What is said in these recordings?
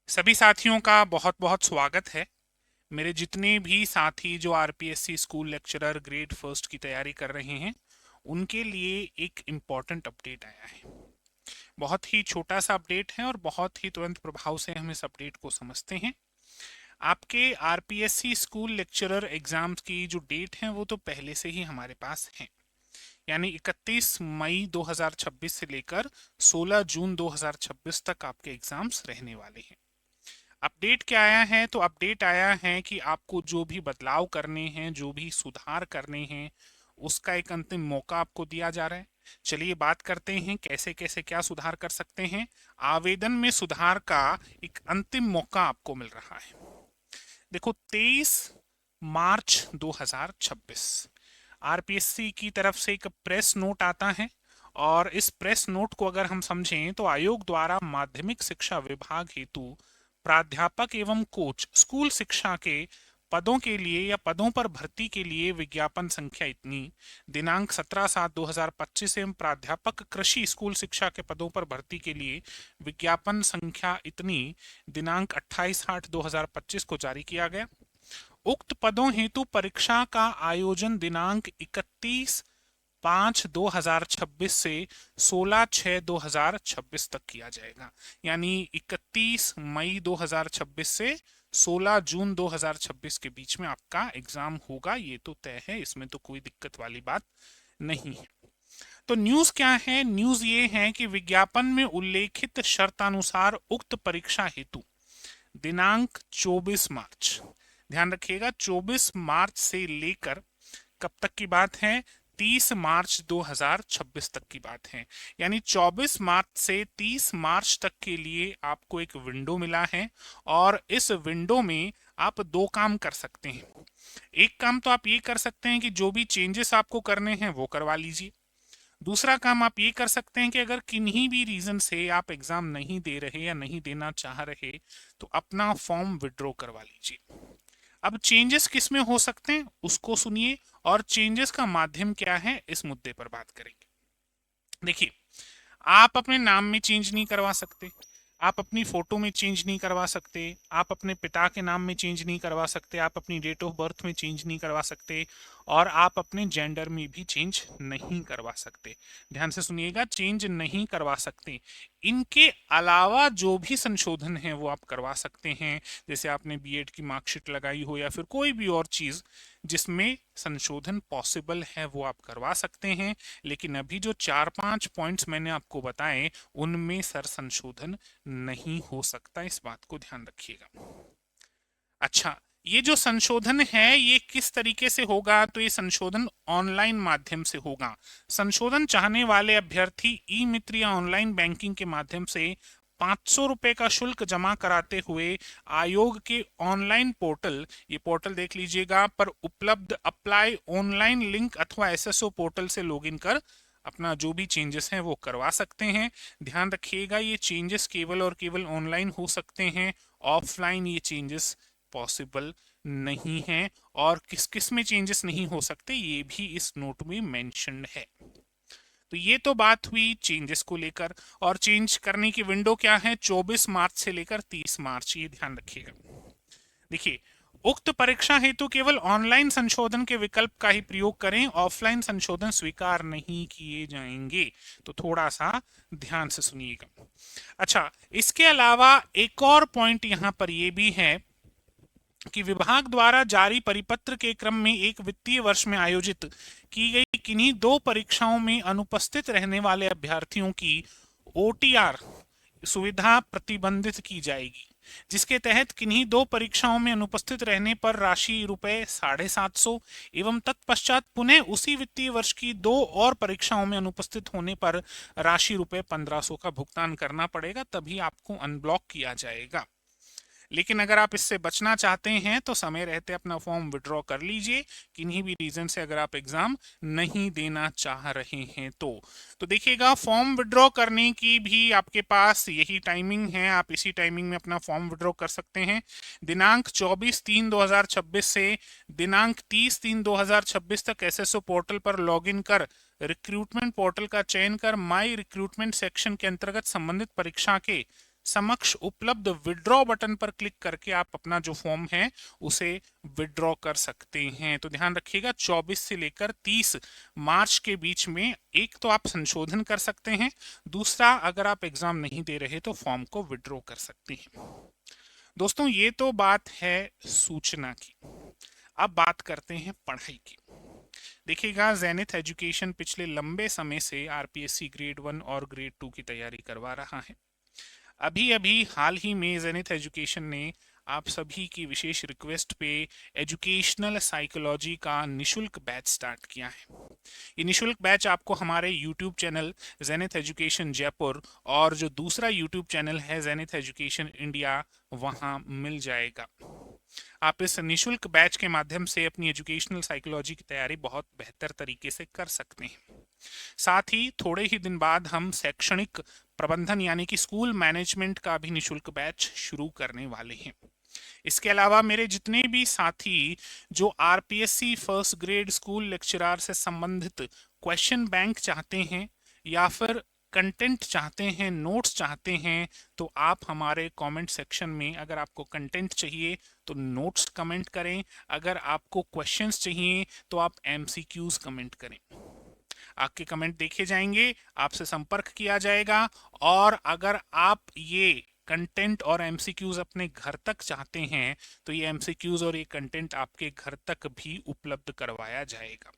सभी साथियों का बहुत बहुत स्वागत है। मेरे जितने भी साथी जो RPSC school lecturer grade first की तैयारी कर रहे हैं, उनके लिए एक इम्पॉर्टेंट अपडेट आया है। बहुत ही छोटा सा अपडेट है और बहुत ही तुरंत प्रभाव से हम इस अपडेट को समझते हैं। आपके आरपीएससी स्कूल लेक्चरर एग्जाम्स की जो डेट है वो तो पहले से ही हमारे पास है, यानी 31 मई 2026 से लेकर 16 जून 2026 तक आपके एग्जाम्स रहने वाले हैं। अपडेट क्या आया है? तो अपडेट आया है कि आपको जो भी बदलाव करने हैं, जो भी सुधार करने हैं, उसका एक अंतिम मौका आपको दिया जा रहा है। चलिए बात करते हैं कैसे कैसे क्या सुधार कर सकते हैं। आवेदन में सुधार का एक अंतिम मौका आपको मिल रहा है। देखो, 23 मार्च 2026 आरपीएससी की तरफ से एक प्रेस नोट आता है, और इस प्रेस नोट को अगर हम समझें तो आयोग द्वारा माध्यमिक शिक्षा विभाग हेतु प्राध्यापक एवं कोच स्कूल शिक्षा के पदों के लिए या पदों पर भर्ती के लिए विज्ञापन संख्या इतनी दिनांक 17/7/2025 एवं प्राध्यापक कृषि स्कूल शिक्षा के पदों पर भर्ती के लिए विज्ञापन संख्या इतनी दिनांक 28/8/2025 को जारी किया गया। उक्त पदों हेतु परीक्षा का आयोजन दिनांक 31/5/2026 से 16/6/2026 तक किया जाएगा, यानी 31 मई 2026 से 16 जून 2026 के बीच में आपका एग्जाम होगा। ये तो तय है, इसमें तो कोई दिक्कत वाली बात नहीं है। तो न्यूज क्या है? न्यूज ये है कि विज्ञापन में उल्लेखित शर्तानुसार उक्त परीक्षा हेतु दिनांक 24 मार्च, ध्यान रखिएगा 24 मार्च से लेकर कब तक की बात है? 30 मार्च 2026 तक की बात है। यानी 24 मार्च से 30 मार्च तक के लिए आपको एक विंडो मिला है, और इस विंडो में आप दो काम कर सकते हैं। एक काम तो आप ये कर सकते हैं कि जो भी चेंजेस आपको करने हैं वो करवा लीजिए। दूसरा काम आप ये कर सकते हैं कि अगर किन्हीं भी रीजन से आप एग्जाम नहीं दे रहे या नहीं देना चाह रहे, तो अपना फॉर्म विड्रॉ करवा लीजिए। अब चेंजेस किस में हो सकते हैं उसको सुनिए, और चेंजेस का माध्यम क्या है इस मुद्दे पर बात करेंगे। देखिए, आप अपने नाम में चेंज नहीं करवा सकते, आप अपनी फोटो में चेंज नहीं करवा सकते, आप अपने पिता के नाम में चेंज नहीं करवा सकते, आप अपनी डेट ऑफ बर्थ में चेंज नहीं करवा सकते, और आप अपने जेंडर में भी चेंज नहीं करवा सकते। ध्यान से सुनिएगा, चेंज नहीं करवा सकते। इनके अलावा जो भी संशोधन है वो आप करवा सकते हैं, जैसे आपने बीएड की मार्कशीट लगाई हो या फिर कोई भी और चीज जिसमें संशोधन पॉसिबल है वो आप करवा सकते हैं। लेकिन अभी जो 4-5 पॉइंट्स मैंने आपको बताए, उनमें सर संशोधन नहीं हो सकता, इस बात को ध्यान रखिएगा। अच्छा, ये जो संशोधन है ये किस तरीके से होगा? तो ये संशोधन ऑनलाइन माध्यम से होगा। संशोधन चाहने वाले अभ्यर्थी ई मित्र या ऑनलाइन बैंकिंग के माध्यम से 500 रुपए का शुल्क जमा कराते हुए आयोग के ऑनलाइन पोर्टल, ये पोर्टल देख लीजिएगा, पर उपलब्ध अप्लाई ऑनलाइन लिंक अथवा एसएसओ पोर्टल से लॉगिन कर अपना जो भी चेंजेस हैं वो करवा सकते हैं। ध्यान रखिएगा, ये चेंजेस केवल और केवल ऑनलाइन हो सकते हैं, ऑफलाइन ये चेंजेस पॉसिबल नहीं है। और किस किस में चेंजेस नहीं हो सकते ये भी इस नोट में मेंशन्ड है। तो ये तो बात हुई चेंजेस को लेकर, और चेंज करने की विंडो क्या है? 24 मार्च से लेकर 30 मार्च, ये ध्यान रखिएगा। देखिए, उक्त परीक्षा हेतु केवल ऑनलाइन संशोधन के विकल्प का ही प्रयोग करें, ऑफलाइन संशोधन स्वीकार नहीं किए जाएंगे। तो थोड़ा सा ध्यान से सुनिएगा। अच्छा, इसके अलावा एक और पॉइंट यहां पर यह भी है कि विभाग द्वारा जारी परिपत्र के क्रम में एक वित्तीय वर्ष में आयोजित की गई किन्हीं दो परीक्षाओं में अनुपस्थित रहने वाले अभ्यर्थियों की ओटीआर सुविधा प्रतिबंधित की जाएगी, जिसके तहत किन्हीं दो परीक्षाओं में अनुपस्थित रहने पर राशि रुपए 750 एवं तत्पश्चात पुनः उसी वित्तीय वर्ष की दो और परीक्षाओं में अनुपस्थित होने पर राशि रुपए 1500 का भुगतान करना पड़ेगा, तभी आपको अनब्लॉक किया जाएगा। लेकिन अगर आप इससे बचना चाहते हैं तो समय रहते अपना फॉर्म विड्रॉ कर लीजिए, किन्हीं भी रीजन से अगर आप एग्जाम नहीं देना चाह रहे हैं तो देखिएगा, फॉर्म विड्रॉ करने की भी आपके पास यही टाइमिंग है, आप इसी टाइमिंग में अपना फॉर्म विड्रॉ कर सकते हैं। दिनांक 24/3/2026 से दिनांक 30/3/2026 तक एसएसओ पोर्टल पर लॉगिन कर रिक्रूटमेंट पोर्टल का चयन कर माई रिक्रूटमेंट सेक्शन के अंतर्गत संबंधित परीक्षा के समक्ष उपलब्ध विड्रॉ बटन पर क्लिक करके आप अपना जो फॉर्म है उसे विड्रॉ कर सकते हैं। तो ध्यान रखिएगा 24 से लेकर 30 मार्च के बीच में एक तो आप संशोधन कर सकते हैं, दूसरा अगर आप एग्जाम नहीं दे रहे तो फॉर्म को विड्रॉ कर सकते हैं। दोस्तों ये तो बात है सूचना की। अब बात करते हैं पढ़ाई की। देखिएगा ज़ेनिथ एजुकेशन पिछले लंबे समय से आरपीएससी ग्रेड 1 और ग्रेड 2 की तैयारी करवा रहा है। अभी अभी हाल ही में ज़ेनिथ एजुकेशन ने आप सभी की विशेष रिक्वेस्ट पे एजुकेशनल साइकोलॉजी का निशुल्क बैच स्टार्ट किया है। ये निशुल्क बैच आपको हमारे YouTube channel Zenith education Jaipur और जो दूसरा यूट्यूब चैनल है ज़ेनिथ एजुकेशन इंडिया वहाँ मिल जाएगा। आप इस निशुल्क बैच के माध्यम से अपनी एजुकेशनल साइकोलॉजी की तैयारी बहुत बेहतर तरीके से कर सकते हैं। साथ ही थोड़े ही दिन बाद हम शैक्षणिक प्रबंधन यानी कि स्कूल मैनेजमेंट का भी निशुल्क बैच शुरू करने वाले हैं। इसके अलावा मेरे जितने भी साथी जो RPSC first grade school lecturer से संबंधित क्वेश्चन बैंक चाहते हैं या फिर कंटेंट चाहते हैं, नोट्स चाहते हैं, तो आप हमारे कमेंट सेक्शन में अगर आपको कंटेंट चाहिए तो नोट्स कमेंट करें, अगर आपको क्वेश्चंस चाहिए तो आप एमसीक्यूज कमेंट करें। आपके कमेंट देखे जाएंगे, आपसे संपर्क किया जाएगा और अगर आप ये कंटेंट और एमसीक्यूज अपने घर तक चाहते हैं तो ये एमसीक्यूज और ये कंटेंट आपके घर तक भी उपलब्ध करवाया जाएगा।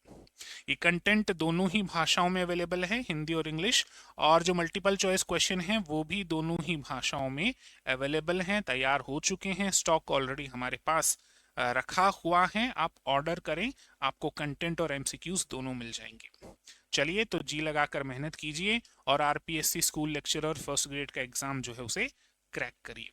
ये कंटेंट दोनों ही भाषाओं में अवेलेबल है, हिंदी और इंग्लिश, और जो मल्टीपल चॉइस क्वेश्चन हैं वो भी दोनों ही भाषाओं में अवेलेबल हैं, तैयार हो चुके हैं, स्टॉक ऑलरेडी हमारे पास रखा हुआ है। आप ऑर्डर करें, आपको कंटेंट और एमसीक्यूज दोनों मिल जाएंगे। चलिए तो जी लगाकर मेहनत कीजिए और RPSC school lecturer first grade का एग्जाम जो है उसे क्रैक करिए।